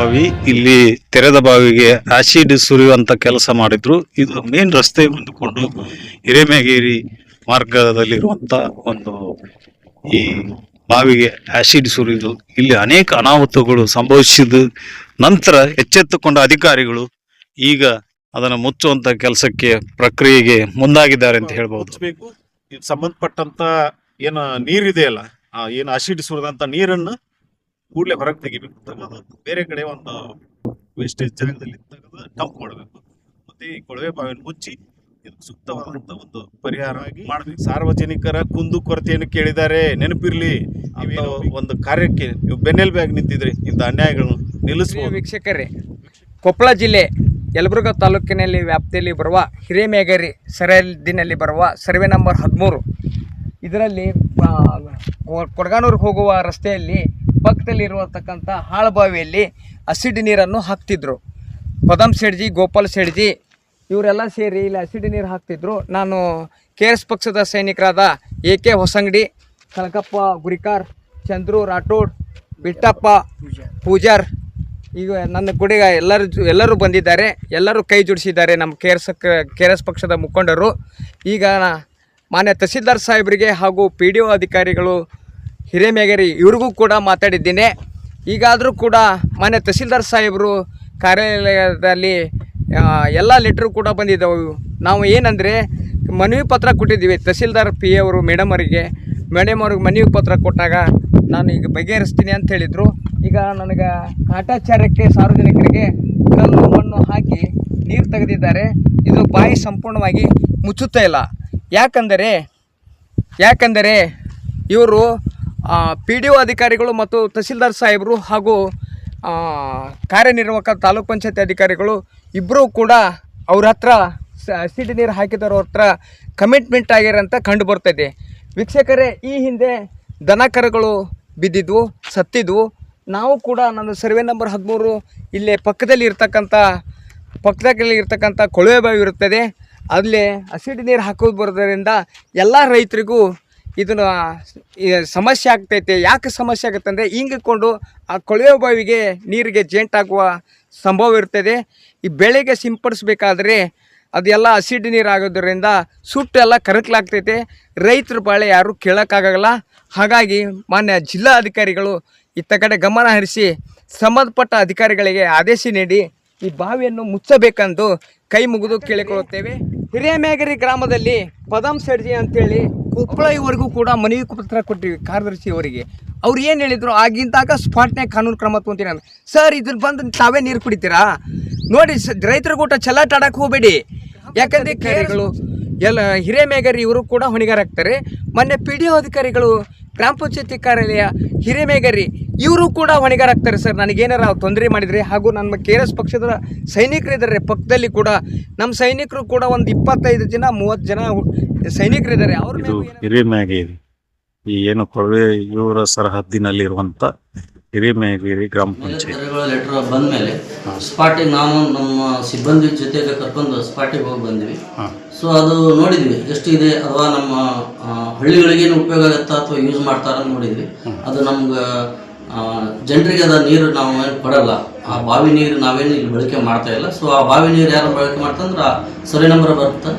ಬಾವಿ. ಇಲ್ಲಿ ತೆರೆದ ಬಾವಿಗೆ ಆಸಿಡ್ ಸುರಿಯುವಂತ ಕೆಲಸ ಮಾಡಿದ್ರು. ಇದು ಮೇನ್ ರಸ್ತೆ ಹೊಂದಿಕೊಂಡು ಹಿರೇಮೇಗೇರಿ ಮಾರ್ಗದಲ್ಲಿರುವಂತ ಒಂದು ಈ ಬಾವಿಗೆ ಆಸಿಡ್ ಸುರಿದು ಇಲ್ಲಿ ಅನೇಕ ಅನಾಹುತಗಳು ಸಂಭವಿಸಿದ ನಂತರ ಎಚ್ಚೆತ್ತುಕೊಂಡ ಅಧಿಕಾರಿಗಳು ಈಗ ಅದನ್ನು ಮುಚ್ಚುವಂತ ಕೆಲಸಕ್ಕೆ ಪ್ರಕ್ರಿಯೆಗೆ ಮುಂದಾಗಿದ್ದಾರೆ ಅಂತ ಹೇಳ್ಬಹುದು. ಇದು ಸಂಬಂಧಪಟ್ಟಂತ ಏನು ನೀರಿದೆಯಲ್ಲ, ಏನು ಆಸಿಡ್ ಸುರಿದಂತ ನೀರನ್ನು ಕೂಡಲೇ ಹೊರಗೆ ತೆಗಿಬೇಕು. ತೆಗೆದು ಬೇರೆ ಕಡೆ ಒಂದು ವೇಸ್ಟೇಜ್ ಜಾಗದಲ್ಲಿ ತೆಗೆದು ಡಂಪ್ ಮಾಡಬೇಕು. ಮತ್ತೆ ಈ ಕೊಳವೆ ಬಾವಿಯನ್ನು ಮುಚ್ಚಿ ಇದಕ್ಕೆ ಸೂಕ್ತವಾದಂತ ಒಂದು ಪರಿಹಾರ ಆಗಿ ಮಾಡಬೇಕು. ಸಾರ್ವಜನಿಕರ ಕುಂದು ಕೊರತೆಯನ್ನು ಕೇಳಿದ್ದಾರೆ. ನೆನಪಿರ್ಲಿ, ನೀವೇನು ಒಂದು ಕಾರ್ಯಕ್ಕೆ ನೀವು ಬೆನ್ನೆಲುಬಾಗಿ ನಿಂತಿದ್ರಿ, ಇಂಥ ಅನ್ಯಾಯಗಳನ್ನು ನಿಲ್ಲಿಸಬಹುದು. ವೀಕ್ಷಕರೇ, ಕೊಪ್ಪಳ ಜಿಲ್ಲೆ ಯಲಬುರ್ಗಾ ತಾಲೂಕಿನಲ್ಲಿ ವ್ಯಾಪ್ತಿಯಲ್ಲಿ ಬರುವ ಹಿರೇಮೇಗೇರಿ ಸರಹದ್ದಿನಲ್ಲಿ ಬರುವ ಸರ್ವೆ ನಂಬರ್ 13 ಇದರಲ್ಲಿ ಕೊಡಗಾನೂರಿಗೆ ಹೋಗುವ ರಸ್ತೆಯಲ್ಲಿ ಪಕ್ಕದಲ್ಲಿರುವತಕ್ಕಂಥ ಹಾಳಬಾವಿಯಲ್ಲಿ ಅಸಿಡ್ ನೀರನ್ನು ಹಾಕ್ತಿದ್ರು. ಪದಮ್ ಸೇಡ್ಜಿ, ಗೋಪಾಲ್ ಸೇಡ್ಜಿ ಇವರೆಲ್ಲ ಸೇರಿ ಇಲ್ಲಿ ಅಸಿಡ್ ನೀರು ಹಾಕ್ತಿದ್ರು. ನಾನು KRS ಪಕ್ಷದ ಸೈನಿಕರಾದ AK ಹೊಸಂಗಡಿ, ಕನಕಪ್ಪ ಗುರಿಕಾರ್, ಚಂದ್ರು ರಾಠೋಡ್, ಬಿಟ್ಟಪ್ಪ ಪೂಜಾರ್, ಈಗ ನನ್ನ ಗುಡಿಗ ಎಲ್ಲರೂ ಬಂದಿದ್ದಾರೆ. ಎಲ್ಲರೂ ಕೈ ಜೋಡಿಸಿದ್ದಾರೆ ನಮ್ಮ KRS ಪಕ್ಷದ ಮುಖಂಡರು. ಈಗ ಮಾನ್ಯ ತಹಸೀಲ್ದಾರ್ ಸಾಹೇಬರಿಗೆ ಹಾಗೂ PDO ಅಧಿಕಾರಿಗಳು ಹಿರೇಮೇಗೇರಿ ಇವ್ರಿಗೂ ಕೂಡ ಮಾತಾಡಿದ್ದೇನೆ. ಈಗಾದರೂ ಕೂಡ ಮಾನ್ಯ ತಹಸೀಲ್ದಾರ್ ಸಾಹೇಬರು ಕಾರ್ಯಾಲಯದಲ್ಲಿ ಎಲ್ಲ ಲೆಟ್ರು ಕೂಡ ಬಂದಿದ್ದವು. ನಾವು ಏನಂದರೆ ಮನವಿ ಪತ್ರ ಕೊಟ್ಟಿದ್ದೀವಿ ತಹಸೀಲ್ದಾರ್ PA ಅವರು ಮೇಡಮ್ ಅವ್ರಿಗೆ ಮನವಿ ಪತ್ರ ಕೊಟ್ಟಾಗ ನಾನು ಈಗ ಬಗೆಹರಿಸ್ತೀನಿ ಅಂತ ಹೇಳಿದರು. ಈಗ ನನಗೆ ಕಾಟಾಚಾರಕ್ಕೆ ಸಾರ್ವಜನಿಕರಿಗೆ ಕಲ್ಲು ಮಣ್ಣು ಹಾಕಿ ನೀರು ತೆಗೆದಿದ್ದಾರೆ. ಇದು ಬಾಯಿ ಸಂಪೂರ್ಣವಾಗಿ ಮುಚ್ಚುತ್ತಾ ಇಲ್ಲ. ಯಾಕಂದರೆ ಇವರು PDO ಅಧಿಕಾರಿಗಳು ಮತ್ತು ತಹಸೀಲ್ದಾರ್ ಸಾಹೇಬರು ಹಾಗೂ ಕಾರ್ಯನಿರ್ವಾಹಕ ತಾಲೂಕ್ ಪಂಚಾಯತ್ ಅಧಿಕಾರಿಗಳು ಇಬ್ಬರೂ ಕೂಡ ಅವ್ರ ಹತ್ರ ಅಸಿಡ್ ನೀರು ಹಾಕಿದವ್ರ ಹತ್ರ ಕಮಿಟ್ಮೆಂಟ್ ಆಗಿರೋಂಥ ಕಂಡು ಬರ್ತದೆ. ವೀಕ್ಷಕರೇ, ಈ ಹಿಂದೆ ದನ ಕರುಗಳು ಬಿದ್ದಿದ್ವು, ಸತ್ತಿದ್ವು. ನಾವು ಕೂಡ ನನ್ನ ಸರ್ವೆ ನಂಬರ್ 13 ಇಲ್ಲೇ ಪಕ್ಕದಲ್ಲಿ ಇರ್ತಕ್ಕಂಥ ಕೊಳವೆ ಬಾವಿ ಇರುತ್ತದೆ. ಅಲ್ಲಿ ಅಸಿಡ್ ನೀರು ಹಾಕೋದು ಬರೋದರಿಂದ ಎಲ್ಲ ರೈತರಿಗೂ ಇದನ್ನು ಸಮಸ್ಯೆ ಆಗ್ತೈತೆ. ಯಾಕೆ ಸಮಸ್ಯೆ ಆಗುತ್ತೆ ಅಂದರೆ, ಹಿಂಗಿಕೊಂಡು ಆ ಕೊಳವೆ ಬಾವಿಗೆ ನೀರಿಗೆ ಜೇಂಟಾಗುವ ಸಂಭವ ಇರ್ತದೆ. ಈ ಬೆಳೆಗೆ ಸಿಂಪಡಿಸ್ಬೇಕಾದ್ರೆ ಅದೆಲ್ಲ ಅಸಿಡ್ ನೀರು ಆಗೋದ್ರಿಂದ ಸುಟ್ಟೆಲ್ಲ ಕರಕಲಾಗ್ತೈತೆ. ರೈತರ ಬಾಳೆ ಯಾರೂ ಕೇಳೋಕ್ಕಾಗಲ್ಲ. ಹಾಗಾಗಿ ಮಾನ್ಯ ಜಿಲ್ಲಾ ಅಧಿಕಾರಿಗಳು ಇತ್ತ ಕಡೆ ಗಮನ ಹರಿಸಿ ಸಂಬಂಧಪಟ್ಟ ಅಧಿಕಾರಿಗಳಿಗೆ ಆದೇಶ ನೀಡಿ ಈ ಬಾವಿಯನ್ನು ಮುಚ್ಚಬೇಕೆಂದು ಕೈ ಮುಗಿದು ಕೇಳಿಕೊಳ್ಳುತ್ತೇವೆ. ಹಿರೇಮೇಗೇರಿ ಗ್ರಾಮದಲ್ಲಿ ಪದಮ್ ಸೇಡ್ಜಿ ಅಂತೇಳಿ ಕೊಪ್ಪಳ ಇವರೆಗೂ ಕೂಡ ಮನವಿ ಪತ್ರ ಕೊಟ್ಟಿವಿ ಕಾರ್ಯದರ್ಶಿ ಅವರಿಗೆ. ಅವ್ರು ಏನು ಹೇಳಿದ್ರು, ಆಗಿದ್ದಾಗ ಸ್ಪಾಟ್ನಾಗ ಕಾನೂನು ಕ್ರಮ ತೊಗೊಂತೀನಿ ನಾನು. ಸರ್, ಇದ್ರ ಬಂದು ತಾವೇ ನೀರು ಕುಡಿತೀರಾ? ನೋಡಿ, ರೈತರ ಕೂಟ ಚೆಲ್ಲಾಟ ಆಡಕ್ಕೆ ಹೋಗಬೇಡಿ. ಯಾಕಂದರೆ ಹಿರೇಮೇಗೇರಿ ಇವರು ಕೂಡ ಹೊಣೆಗಾರಾಗ್ತಾರೆ. ಮೊನ್ನೆ PDO ಅಧಿಕಾರಿಗಳು, ಗ್ರಾಮ ಪಂಚಾಯತಿ ಕಾರ್ಯಾಲಯ ಹಿರೇಮೇಗೇರಿ ಇವರು ಕೂಡ ಹೊಣೆಗಾರಾಗ್ತಾರೆ. ಸರ್, ನನಗೇನಾರ ತೊಂದರೆ ಮಾಡಿದರೆ, ಹಾಗೂ ನಮ್ಮ KRS ಪಕ್ಷದ ಸೈನಿಕರಿದ್ದಾರೆ ಪಕ್ಕದಲ್ಲಿ ಕೂಡ. ನಮ್ಮ ಸೈನಿಕರು ಕೂಡ ಒಂದು 25 ಜನ 30 ಜನ ಸೈನಿಕರಿದ್ದಾರೆ. ಇದು ಹಿರೇಮೇಗೇರಿ ಈ ಏನು ಕೊಳವೆ ಇವರ ಸರಹದ್ದಿನಲ್ಲಿರುವಂತ ಹಿರೇಮೇಗೇರಿ ಗ್ರಾಮ ಪಂಚಾಯತ್ ಲೆಟರ್ ಬಂದ ಮೇಲೆ ಸ್ಪಾಟಿಗೆ ನಾನು ನಮ್ಮ ಸಿಬ್ಬಂದಿ ಜೊತೆಗೆ ಕರ್ಕೊಂಡು ಸ್ಪಾಟಿಗೆ ಹೋಗಿ ಬಂದ್ವಿ. ಸೊ ಅದು ನೋಡಿದ್ವಿ ಎಷ್ಟು ಇದೆ, ಅಥವಾ ನಮ್ಮ ಹಳ್ಳಿಗಳಿಗೆ ಏನು ಉಪಯೋಗ ಆಗುತ್ತಾ ಅಥವಾ ಯೂಸ್ ಮಾಡ್ತಾರ ನೋಡಿದ್ವಿ. ಅದು ನಮ್ಗೆ ಜನರಿಗೆ ಅದ ನೀರು ನಾವು ಏನು ಕೊಡಲ್ಲ. ಆ ಬಾವಿ ನೀರು ನಾವೇನು ಇಲ್ಲಿ ಬಳಕೆ ಮಾಡ್ತಾ ಇಲ್ಲ. ಸೊ ಆ ಬಾವಿ ನೀರು ಯಾರು ಬಳಕೆ ಮಾಡ್ತಂದ್ರೆ ಆ ಸರ್ವೆ ನಂಬರ್ ಬರುತ್ತೆ.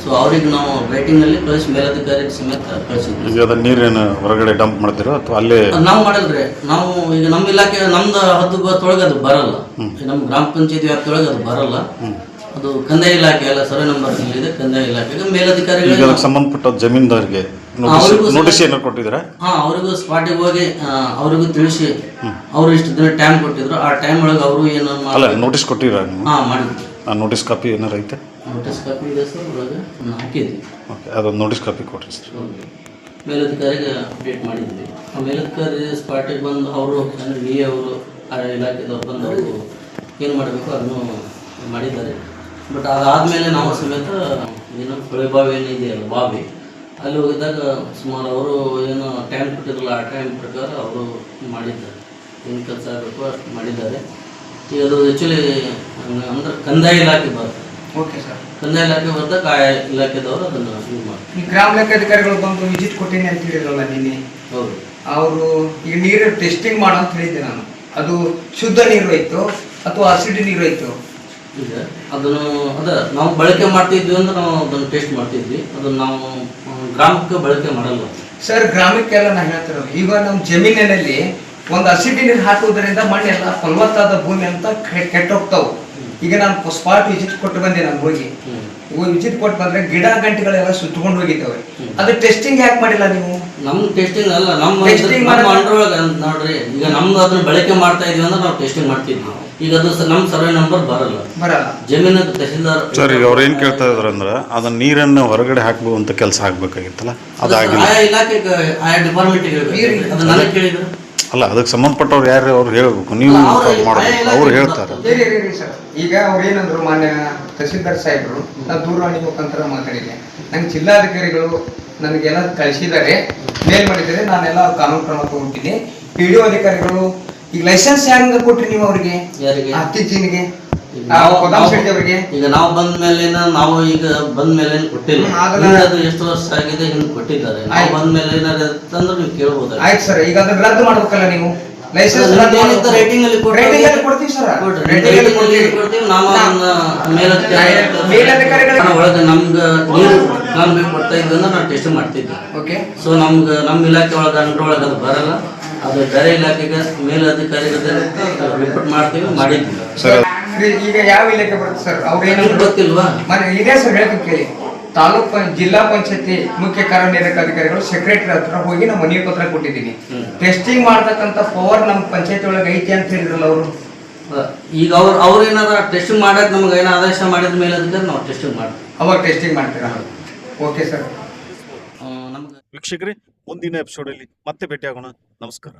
ಸೊ ಅವ್ರಿಗೆ ನಾವು ರೈಟಿಂಗಲ್ಲಿ ಕಳಿಸಿ ಮೇಲಧಿಕಾರಿ ಸಮೇತ ಕಳಿಸಿದ್ವಿ. ಅದನ್ನ ನೀರೇನು ಹೊರಗಡೆ ಡಂಪ್ ಮಾಡ್ತೀರೋ ಅಥವಾ ಅಲ್ಲೇ? ನಾವು ಮಾಡಿಲ್ರಿ. ನಾವು ಈಗ ನಮ್ಮ ಇಲಾಖೆ ನಮ್ದು ಹದ್ದುಗೊಳಗೆ ಅದು ಬರಲ್ಲ. ನಮ್ಮ ಗ್ರಾಮ ಪಂಚಾಯತಿ ವ್ಯಾಪ್ತಿಯೊಳಗೆ ಅದು ಬರಲ್ಲ. ಅದು ಕಂದಾಯ ಇಲಾಖೆ ಅಲ್ಲ, ಸರ್ವೆ ನಂಬರ್ ಇದೆ ಕಂದಾಯ ಇಲಾಖೆಗೆ. ಮೇಲಧಿಕಾರಿಗಳಿಗೆ ಸಂಬಂಧಪಟ್ಟ ಜಮೀನ್ದಾರಿಗೆ ನೋಟಿಸ್ ಏನು ಕೊಟ್ಟಿದ್ರೆ ಅವ್ರಿಗೂ ಸ್ಪಾಟಿಗೆ ಹೋಗಿ ಅವ್ರಿಗೂ ತಿಳಿಸಿ ಅವರು ಇಷ್ಟು ದಿನ ಟೈಮ್ ಕೊಟ್ಟಿದ್ರು. ಆ ಟೈಮ್ ಒಳಗೆ ಅವರು ಏನು ನೋಟಿಸ್ ಕೊಟ್ಟಿರ? ಮಾಡಿದ್ವಿ. ನೋಟಿಸ್ ಕಾಪಿ ಏನಾರ ಐತೆ? ನೋಟಿಸ್ ಕಾಪಿ ಇದೆ ಸರ್, ಒಳಗೆ ಹಾಕಿದ್ವಿ. ಓಕೆ, ಅದೊಂದು ನೋಟಿಸ್ ಕಾಪಿ ಕೊಡ್ರಿ ಸರ್. ಮೇಲಧಿಕಾರಿಗೆ ಅಪ್ಡೇಟ್ ಮಾಡಿದ್ವಿ. ಆ ಮೇಲಧಿಕಾರಿ ಸ್ಪಾಟಿಗೆ ಬಂದು ಅವರು VA ಅವರು ಆ ಇಲಾಖೆದವ್ರು ಬಂದು ಅವರು ಏನು ಮಾಡಬೇಕು ಅದನ್ನು ಮಾಡಿದ್ದಾರೆ. ಬಟ್ ಅದಾದಮೇಲೆ ನಾವು ಸಮೇತ ಏನು ಕೊಳವೆ ಬಾವಿ ಏನಿದೆಯಲ್ಲ ಬಾವಿ, ಅಲ್ಲಿ ಹೋಗಿದ್ದಾಗ ಸುಮಾರು ಅವರು ಏನು ಟೈಮ್ ಕೊಟ್ಟಿದ್ರಲ್ಲ ಆ ಟೈಮ್ ಪ್ರಕಾರ ಅವರು ಮಾಡಿದ್ದಾರೆ. ಏನು ಕೆಲಸ ಆಗಬೇಕು ಅಷ್ಟು ಮಾಡಿದ್ದಾರೆ. ಈಗ ಅದು ಆ್ಯಕ್ಚುಲಿ ಅಂದ್ರೆ ಕಂದಾಯ ಇಲಾಖೆ ಬರುತ್ತೆ. ಓಕೆ ಸರ್, ಕಂದಾಯ ಇಲಾಖೆ ಬರ್ದಾಗ ಆ ಇಲಾಖೆದವರು ಅದನ್ನು ಯೂಸ್ ಮಾಡ್ತಾರೆ. ಈ ಗ್ರಾಮ ಲೆಕ್ಕಾಧಿಕಾರಿಗಳು ಬಂದು ವಿಸಿಟ್ ಕೊಟ್ಟಿನಿ ಅಂತ ಹೇಳಿದ್ರಲ್ಲ ನಿನ್ನೆ. ಹೌದು, ಅವರು ಈಗ ನೀರು ಟೆಸ್ಟಿಂಗ್ ಮಾಡೋ ಅಂತ ಹೇಳಿದ್ದೆ ನಾನು. ಅದು ಶುದ್ಧ ನೀರು ಇತ್ತು ಅಥವಾ ಅಸಿಡ್ ನೀರು ಇತ್ತು? ಈಗ ಅದನ್ನು ನಾವು ಬಳಕೆ ಮಾಡ್ತಿದ್ವಿ ಅಂದ್ರೆ ನಾವು ಅದನ್ನು ಟೆಸ್ಟ್ ಮಾಡ್ತಿದ್ವಿ. ಅದನ್ನು ನಾವು ಗ್ರಾಮಕ್ಕೆ ಬಳಕೆ ಮಾಡಲ್ಲ ಸರ್. ಗ್ರಾಮಕ್ಕೆಲ್ಲ ನಾ ಹೇಳ್ತಿರೋದು, ಈಗ ನಮ್ಮ ಜಮೀನಿನಲ್ಲಿ ಒಂದು ಅಸಿಡ್ ನೀರು ಹಾಕುವುದರಿಂದ ಮಣ್ಣೆಲ್ಲ ಫಲವತ್ತಾದ ಭೂಮಿ ಅಂತ ಕೆಟ್ಟೋಗ್ತಾವು. ಈಗ ನಾನು ಸ್ಪಾಟ್ ವಿಸಿಟ್ ಕೊಟ್ಟು ಬಂದೆ, ನಾನು ಹೋಗಿ ವಿಸಿಟ್ ಕೊಟ್ಟು ಬಂದ್ರೆ ಗಿಡ ಗಂಟೆಗಳೆಲ್ಲ ಸುತ್ತಕೊಂಡು ಹೋಗಿದ್ದಾವೆ. ಅದು ಟೆಸ್ಟಿಂಗ್ ಯಾಕೆ ಮಾಡಿಲ್ಲ ನೀವು? ನಮ್ ಟೆಸ್ಟಿಂಗ್ ಅಲ್ಲ, ನಮ್ಮ ಅಂಡ್ರೊಳಗೆ ನೋಡ್ರಿ. ಈಗ ನಮ್ದು ಅದನ್ನ ಬಳಕೆ ಮಾಡ್ತಾ ಇದೀವಿ ಅಂದ್ರೆ ನಾವು ಟೆಸ್ಟಿಂಗ್ ಮಾಡ್ತಿದ್ವಿ. ಈಗ ಅದು ನಮ್ಮ ಸರ್ವೆ ನಂಬರ್ ಬರಲ್ಲ ಜಮೀನು ತಹಸೀಲ್ದಾರ್. ಸರ್, ಈಗ ಅವ್ರು ಏನ್ ಕೇಳ್ತಾ ಇದಾರೆ ಅಂದ್ರೆ ಅದನ್ನ ನೀರನ್ನು ಹೊರಗಡೆ ಹಾಕುವಂತ ಕೆಲಸ ಆಗ್ಬೇಕಾಗಿತ್ತಲ್ಲ, ಅದಾಗಿಲ್ಲ. ಆಯಾ ಇಲಾಖೆಗೆ ಆಯಾ ಡಿಪಾರ್ಟ್ಮೆಂಟ್ ಅದು ನನಗೆ ಕೇಳಿದ್ರು. ಅಲ್ಲ, ಅದಕ್ಕೆ ಸಂಬಂಧಪಟ್ಟವ್ರು ಯಾರು ಅವ್ರು ಹೇಳ್ಬೇಕು, ನೀವು ಮಾಡ್ಬೇಕು, ಅವ್ರು ಹೇಳ್ತಾರೆ. ಸರ್, ಈಗ ಅವ್ರು ಏನಂದ್ರು, ಮಾನ್ಯ ತಹಸೀಲ್ದಾರ್ ಸಾಹೇಬರು, ನಾವು ದೂರವಾಣಿ ಮುಖಾಂತರ ಮಾತಾಡಿದೆ. ನಂಗೆ ಜಿಲ್ಲಾಧಿಕಾರಿಗಳು ನನಗೆಲ್ಲ ಕಳಿಸಿದ್ದಾರೆ, ಮೇಲ್ ಮಾಡಿದ್ದಾರೆ, ನಾನೆಲ್ಲ ಕಾನೂನು ಕ್ರಮ ತಗೊಂಡಿದ್ದೀನಿ. PDO ಅಧಿಕಾರಿಗಳು ಈಗ ಲೈಸೆನ್ಸ್ ಹೆಂಗ ಕೊಟ್ರಿ ನೀವು ಅವ್ರಿಗೆ? ಹತ್ತಿಜಿನಿಗೆ ಈಗ ನಾವು ಬಂದ ಮೇಲೆ ಕೊಟ್ಟಿಲ್ಲ. ಅದು ಎಷ್ಟು ವರ್ಷ ಆಗಿದೆ ಹಿಂದೆ ಕೊಟ್ಟಿದ್ದಾರೆ. ನಾವು ಬಂದ ಮೇಲೆ ಏನಾದ್ರು ನೀವು ಕೇಳಬಹುದು. ಆಯ್ತು ಸರ್, ಈಗ ಅದನ್ನ ರದ್ದು ಮಾಡ್ಬೇಕಲ್ಲ ನೀವು. ಲೈಸೆನ್ಸ್ ರೇಟಿಂಗ್ ಅಲ್ಲಿ ಕೊಡ್ತೀವಿ ಸರ್. ಒಳಗೆ ನಮ್ಗೆ ನೀರು ನಾನು ಬೇಕು ಕೊಡ್ತಾ ಇದ್ವಿ ಅಂದ್ರೆ ನಾವು ಟೆಸ್ಟ್ ಮಾಡ್ತಿದ್ವಿ. ಓಕೆ. ಸೊ ನಮ್ಮ ಇಲಾಖೆ ಒಳಗೆ ಅಂಡ್ರೊಳಗೆ ಅದು ಬರಲ್ಲ. ಅದು ಬೇರೆ ಇಲಾಖೆಗೆ ಮೇಲಧಿಕಾರಿಗಳಿಗೆ ರಿಪೋರ್ಟ್ ಮಾಡ್ತೀವಿ, ಮಾಡಿದ್ವಿ. ಈಗ ಯಾವ ಇಲಾಖೆ ಬರುತ್ತೆ ಸರ್? ಅವ್ರೇನು ಗೊತ್ತಿಲ್ವಾ? ಇದೇ ಸರ್, ಹೇಳ್ತೀನಿ ಕೇಳಿ. ಜಿಲ್ಲಾ ಪಂಚಾಯತಿ ಮುಖ್ಯ ಕಾರ್ಯನಿರ್ವಾಹಕ ಅಧಿಕಾರಿಗಳು ಸೆಕ್ರೆಟರಿ ಹತ್ರ ಹೋಗಿ ನಾವು ಮನವಿ ಪತ್ರ ಕೊಟ್ಟಿದ್ದೀನಿ. ಟೆಸ್ಟಿಂಗ್ ಮಾಡ್ತಕ್ಕಂಥ ಪವರ್ ನಮ್ಮ ಪಂಚಾಯತಿ ಒಳಗೆ ಐತಿ ಅಂತ ಹೇಳಿದ್ರಲ್ಲ ಅವರು. ಈಗ ಅವ್ರು ಏನಾದ್ರು ಟೆಸ್ಟಿಂಗ್ ಮಾಡಕ್ ನಮ್ಗೆ ಏನೋ ಆದೇಶ ಮಾಡಿದ ಮೇಲೆ ಅದಕ್ಕೆ ನಾವು ಟೆಸ್ಟಿಂಗ್ ಮಾಡ್ತೀವಿ. ಅವಾಗ ಟೆಸ್ಟಿಂಗ್ ಮಾಡ್ತೀರಾ? Okay sir. ವೀಕ್ಷಕರೇ, ಮುಂದಿನ ಎಪಿಸೋಡಲ್ಲಿ ಮತ್ತೆ ಭೇಟಿಯಾಗೋಣ. ನಮಸ್ಕಾರ.